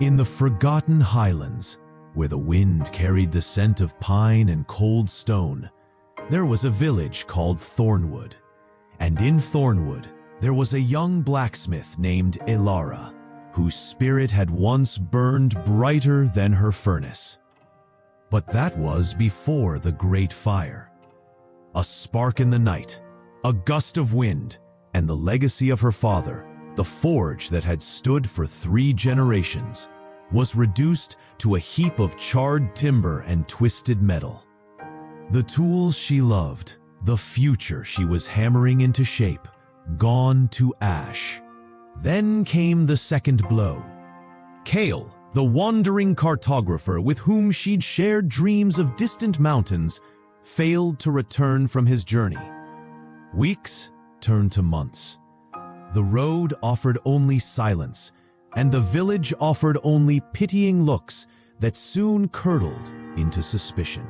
In the forgotten highlands, where the wind carried the scent of pine and cold stone, there was a village called Thornwood. And in Thornwood, there was a young blacksmith named Elara, whose spirit had once burned brighter than her furnace. But that was before the Great Fire. A spark in the night, a gust of wind, and the legacy of her father, the forge that had stood for 3 generations, was reduced to a heap of charred timber and twisted metal. The tools she loved, the future she was hammering into shape, gone to ash. Then came the second blow. Kale, the wandering cartographer with whom she'd shared dreams of distant mountains, failed to return from his journey. Weeks turned to months. The road offered only silence, and the village offered only pitying looks that soon curdled into suspicion.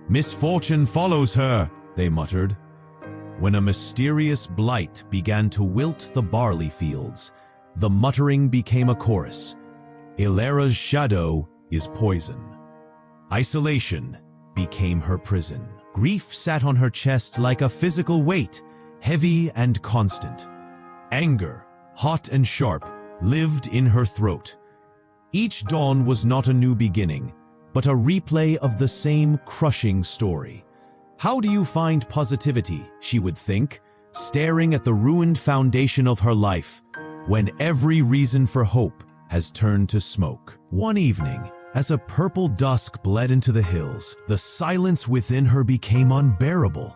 "Misfortune follows her," they muttered. When a mysterious blight began to wilt the barley fields, the muttering became a chorus. Elara's shadow is poison. Isolation became her prison. Grief sat on her chest like a physical weight, heavy and constant. Anger, hot and sharp, lived in her throat. Each dawn was not a new beginning, but a replay of the same crushing story. How do you find positivity, she would think, staring at the ruined foundation of her life, when every reason for hope has turned to smoke? One evening, as a purple dusk bled into the hills, the silence within her became unbearable.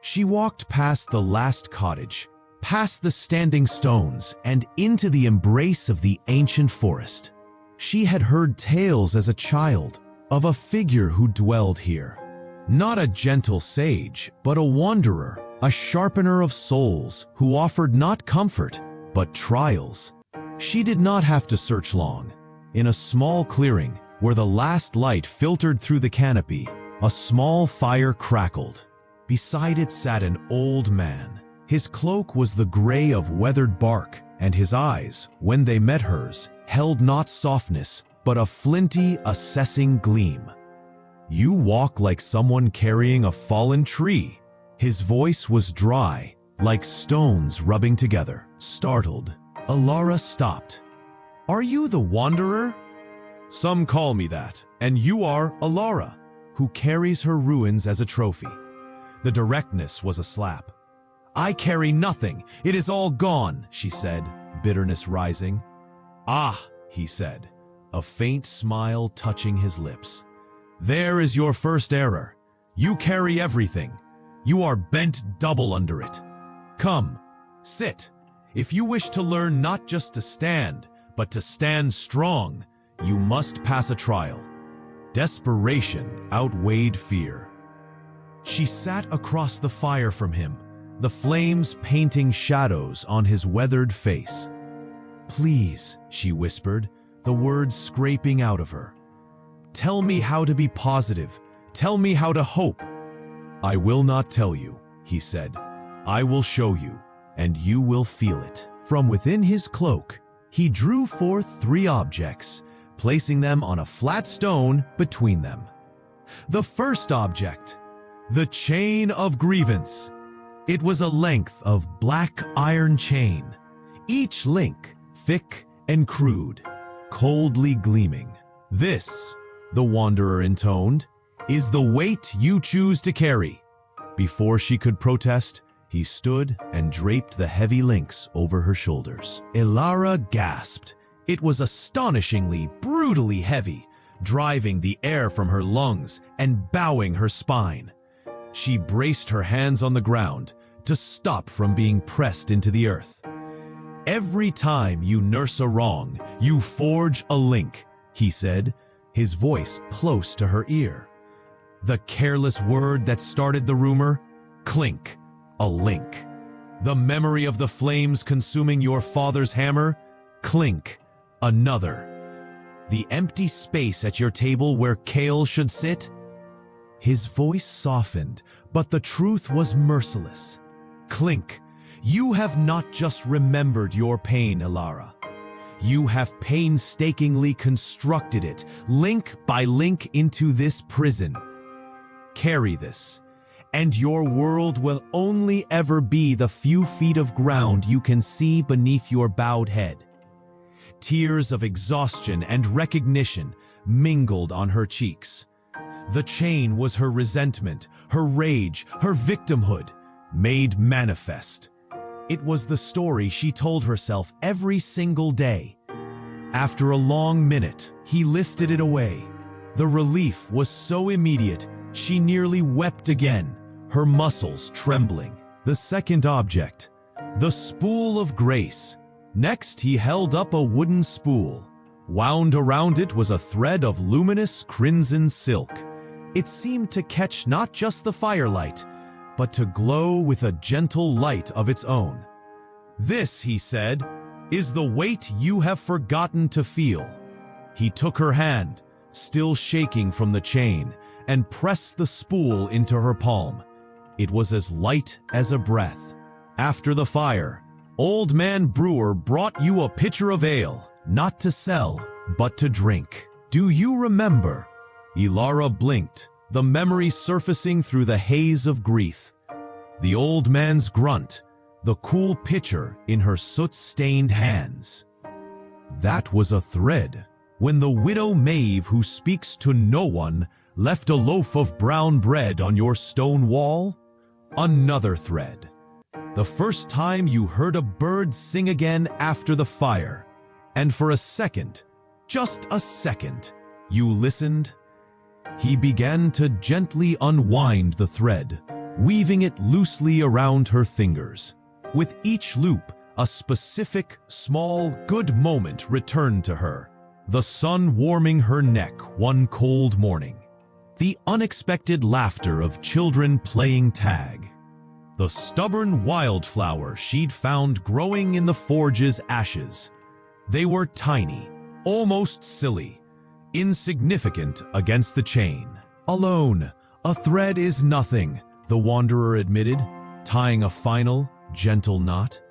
She walked past the last cottage, past the standing stones, and into the embrace of the ancient forest. She had heard tales as a child of a figure who dwelled here. Not a gentle sage, but a wanderer, a sharpener of souls who offered not comfort, but trials. She did not have to search long. In a small clearing, where the last light filtered through the canopy, a small fire crackled. Beside it sat an old man. His cloak was the gray of weathered bark, and his eyes, when they met hers, held not softness, but a flinty, assessing gleam. "You walk like someone carrying a fallen tree." His voice was dry, like stones rubbing together. Startled, Elara stopped. "Are you the wanderer?" "Some call me that, and you are Elara, who carries her ruins as a trophy." The directness was a slap. "I carry nothing, it is all gone," she said, bitterness rising. "Ah," he said, a faint smile touching his lips. "There is your first error. You carry everything. You are bent double under it. Come, sit. If you wish to learn not just to stand, but to stand strong, you must pass a trial." Desperation outweighed fear. She sat across the fire from him, the flames painting shadows on his weathered face. "Please," she whispered, the words scraping out of her. "Tell me how to be positive. Tell me how to hope." "I will not tell you," he said. "I will show you, and you will feel it." From within his cloak, he drew forth 3 objects, placing them on a flat stone between them. The first object, the chain of grievance. It was a length of black iron chain, each link thick and crude, coldly gleaming. "This," the wanderer intoned, "is the weight you choose to carry." Before she could protest, he stood and draped the heavy links over her shoulders. Elara gasped. It was astonishingly, brutally heavy, driving the air from her lungs and bowing her spine. She braced her hands on the ground to stop from being pressed into the earth. "Every time you nurse a wrong, you forge a link," he said, his voice close to her ear. The careless word that started the rumor? Clink, a link. The memory of the flames consuming your father's hammer? Clink, another. The empty space at your table where Kale should sit? His voice softened, but the truth was merciless. Clink, you have not just remembered your pain, Elara. You have painstakingly constructed it, link by link, into this prison. Carry this, and your world will only ever be the few feet of ground you can see beneath your bowed head. Tears of exhaustion and recognition mingled on her cheeks. The chain was her resentment, her rage, her victimhood, made manifest. It was the story she told herself every single day. After a long minute, he lifted it away. The relief was so immediate, she nearly wept again, her muscles trembling. The second object, the spool of grace. Next, he held up a wooden spool. Wound around it was a thread of luminous crimson silk. It seemed to catch not just the firelight, but to glow with a gentle light of its own. This, he said, is the weight you have forgotten to feel. He took her hand, still shaking from the chain, and pressed the spool into her palm. It was as light as a breath. After the fire, Old Man Brewer brought you a pitcher of ale, not to sell, but to drink. Do you remember? Elara blinked, the memory surfacing through the haze of grief. The old man's grunt, the cool pitcher in her soot-stained hands. That was a thread. When the widow Maeve, who speaks to no one, left a loaf of brown bread on your stone wall? Another thread. The first time you heard a bird sing again after the fire, and for a second, just a second, you listened. He began to gently unwind the thread, weaving it loosely around her fingers. With each loop, a specific, small, good moment returned to her. The sun warming her neck one cold morning. The unexpected laughter of children playing tag. The stubborn wildflower she'd found growing in the forge's ashes. They were tiny, almost silly, insignificant against the chain. Alone, a thread is nothing, the wanderer admitted, tying a final, gentle knot.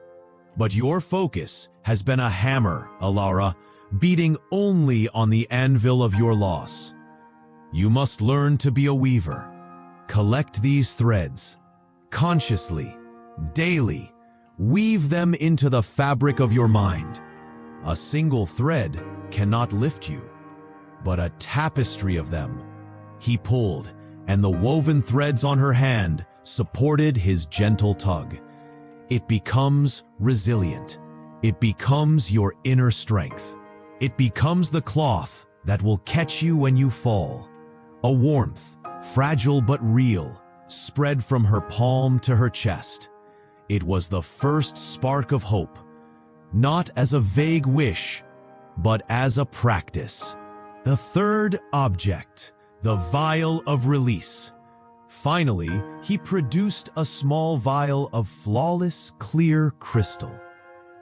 But your focus has been a hammer, Elara, beating only on the anvil of your loss. You must learn to be a weaver. Collect these threads. Consciously, daily, weave them into the fabric of your mind. A single thread cannot lift you, but a tapestry of them. He pulled, and the woven threads on her hand supported his gentle tug. It becomes resilient. It becomes your inner strength. It becomes the cloth that will catch you when you fall. A warmth, fragile but real, spread from her palm to her chest. It was the first spark of hope, not as a vague wish, but as a practice. The third object, the vial of release. Finally, he produced a small vial of flawless, clear crystal.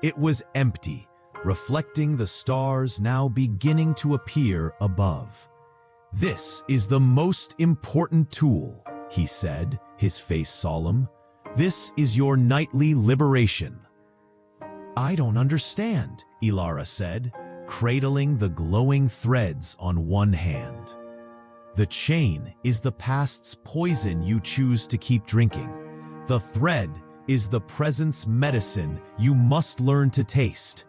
It was empty, reflecting the stars now beginning to appear above. This is the most important tool, he said, his face solemn. This is your nightly liberation. I don't understand, Elara said, cradling the glowing threads on one hand. The chain is the past's poison you choose to keep drinking. The thread is the present's medicine you must learn to taste.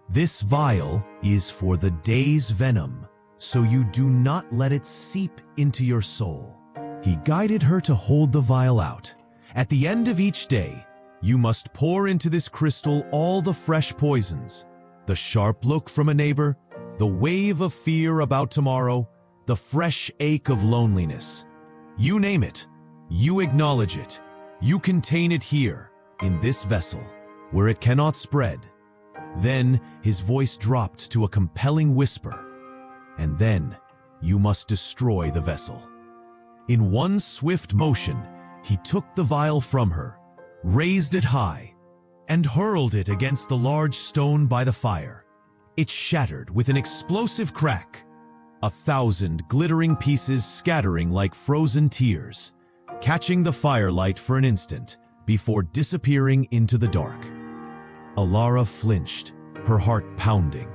This vial is for the day's venom, so you do not let it seep into your soul. He guided her to hold the vial out. At the end of each day, you must pour into this crystal all the fresh poisons, the sharp look from a neighbor, the wave of fear about tomorrow, the fresh ache of loneliness. You name it, you acknowledge it, you contain it here, in this vessel, where it cannot spread. Then his voice dropped to a compelling whisper, and then you must destroy the vessel. In one swift motion, he took the vial from her, raised it high, and hurled it against the large stone by the fire. It shattered with an explosive crack, 1,000 glittering pieces scattering like frozen tears, catching the firelight for an instant before disappearing into the dark. Elara flinched, her heart pounding.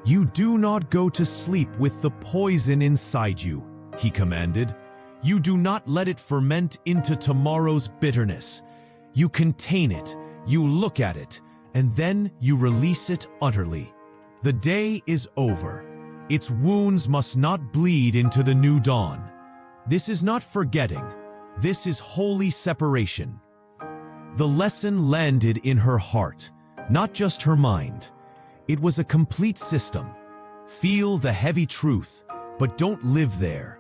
"You do not go to sleep with the poison inside you," he commanded. "You do not let it ferment into tomorrow's bitterness. You contain it, you look at it, and then you release it utterly. The day is over. Its wounds must not bleed into the new dawn. This is not forgetting. This is holy separation." The lesson landed in her heart, not just her mind. It was a complete system. Feel the heavy truth, but don't live there.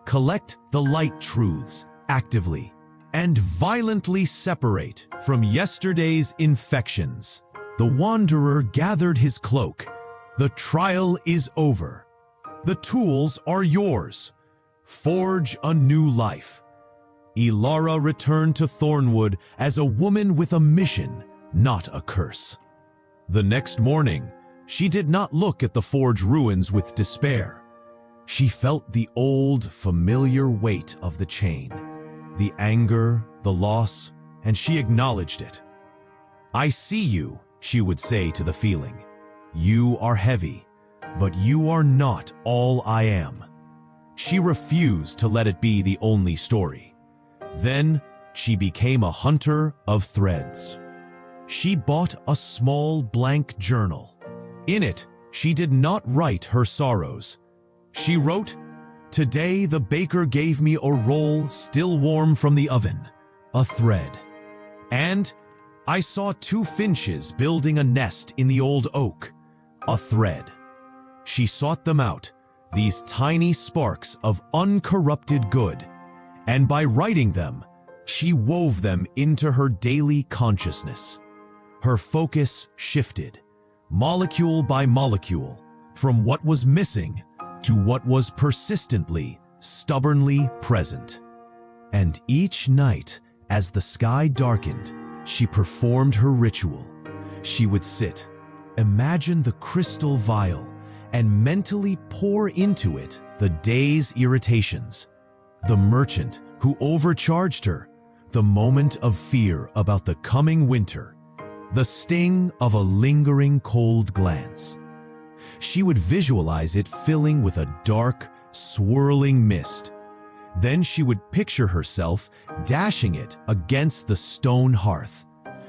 Collect the light truths actively, and violently separate from yesterday's infections. The wanderer gathered his cloak. The trial is over. The tools are yours. Forge a new life. Elara returned to Thornwood as a woman with a mission, not a curse. The next morning, she did not look at the forge ruins with despair. She felt the old, familiar weight of the chain, the anger, the loss, and she acknowledged it. "I see you," she would say to the feeling. "You are heavy, but you are not all I am." She refused to let it be the only story. Then she became a hunter of threads. She bought a small blank journal. In it, she did not write her sorrows. She wrote, "Today the baker gave me a roll still warm from the oven, a thread. And I saw 2 finches building a nest in the old oak, a thread." She sought them out, these tiny sparks of uncorrupted good, and by writing them, she wove them into her daily consciousness. Her focus shifted, molecule by molecule, from what was missing to what was persistently, stubbornly present. And each night, as the sky darkened, she performed her ritual. She would sit, imagine the crystal vial, and mentally pour into it the day's irritations, the merchant who overcharged her, the moment of fear about the coming winter, the sting of a lingering cold glance. She would visualize it filling with a dark, swirling mist. Then she would picture herself dashing it against the stone hearth.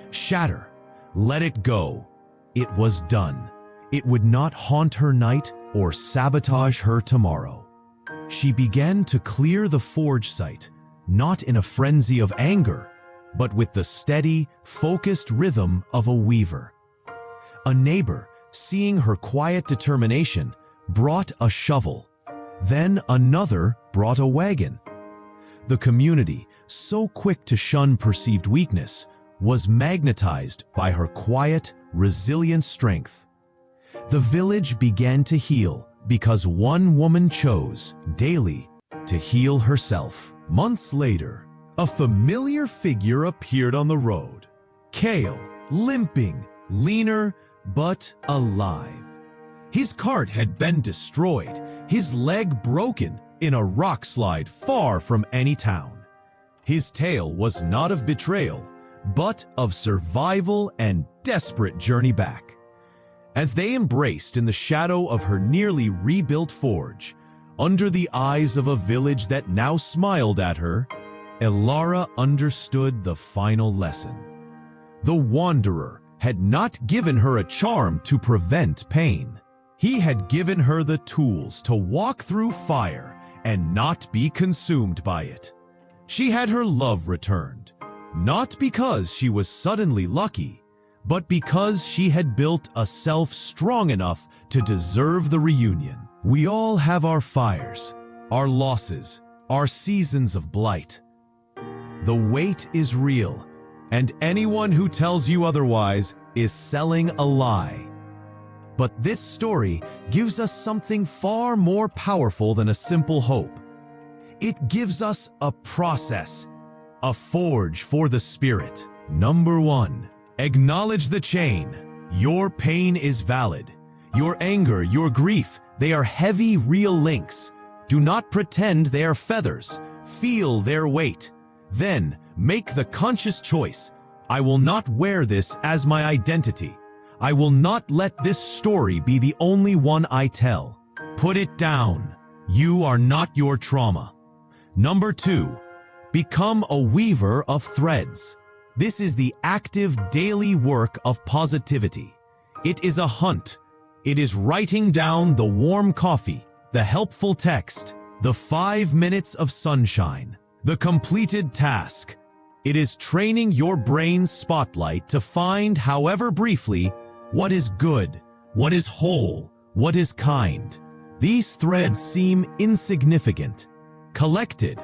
Shatter, let it go. It was done. It would not haunt her night or sabotage her tomorrow. She began to clear the forge site, not in a frenzy of anger, but with the steady, focused rhythm of a weaver. A neighbor, seeing her quiet determination, brought a shovel. Then another brought a wagon. The community, so quick to shun perceived weakness, was magnetized by her quiet, resilient strength. The village began to heal because one woman chose, daily, to heal herself. Months later, a familiar figure appeared on the road. Kale, limping, leaner, but alive. His cart had been destroyed, his leg broken in a rock slide far from any town. His tale was not of betrayal, but of survival and desperate journey back. As they embraced in the shadow of her nearly rebuilt forge, under the eyes of a village that now smiled at her, Elara understood the final lesson. The wanderer had not given her a charm to prevent pain. He had given her the tools to walk through fire and not be consumed by it. She had her love returned, not because she was suddenly lucky, but because she had built a self strong enough to deserve the reunion. We all have our fires, our losses, our seasons of blight. The weight is real, and anyone who tells you otherwise is selling a lie. But this story gives us something far more powerful than a simple hope. It gives us a process, a forge for the spirit. Number 1, acknowledge the chain. Your pain is valid. Your anger, your grief, they are heavy, real links. Do not pretend they are feathers. Feel their weight. Then make the conscious choice. I will not wear this as my identity. I will not let this story be the only one I tell. Put it down. You are not your trauma. Number 2, become a weaver of threads. This is the active daily work of positivity. It is a hunt. It is writing down the warm coffee, the helpful text, the 5 minutes of sunshine, the completed task. It is training your brain's spotlight to find, however briefly, what is good, what is whole, what is kind. These threads seem insignificant. Collected,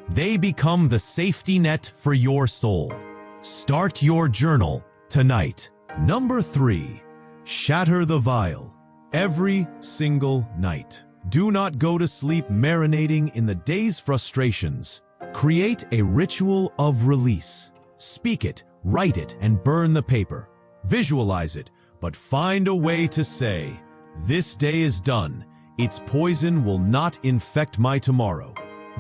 they become the safety net for your soul. Start your journal tonight. Number 3, shatter the vial. Every single night. Do not go to sleep marinating in the day's frustrations. Create a ritual of release. Speak it, write it, and burn the paper. Visualize it, but find a way to say, "This day is done. Its poison will not infect my tomorrow."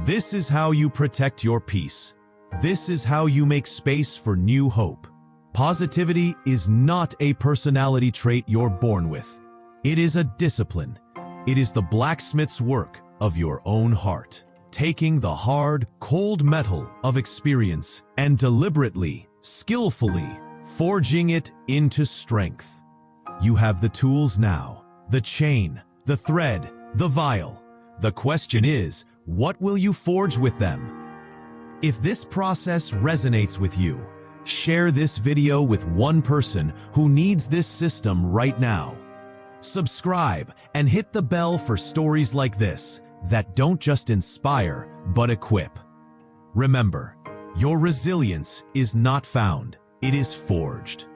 This is how you protect your peace. This is how you make space for new hope. Positivity is not a personality trait you're born with. It is a discipline. It is the blacksmith's work of your own heart, taking the hard, cold metal of experience and deliberately, skillfully forging it into strength. You have the tools now, the chain, the thread, the vial. The question is, what will you forge with them? If this process resonates with you, share this video with one person who needs this system right now. Subscribe and hit the bell for stories like this that don't just inspire, but equip. Remember, your resilience is not found, it is forged.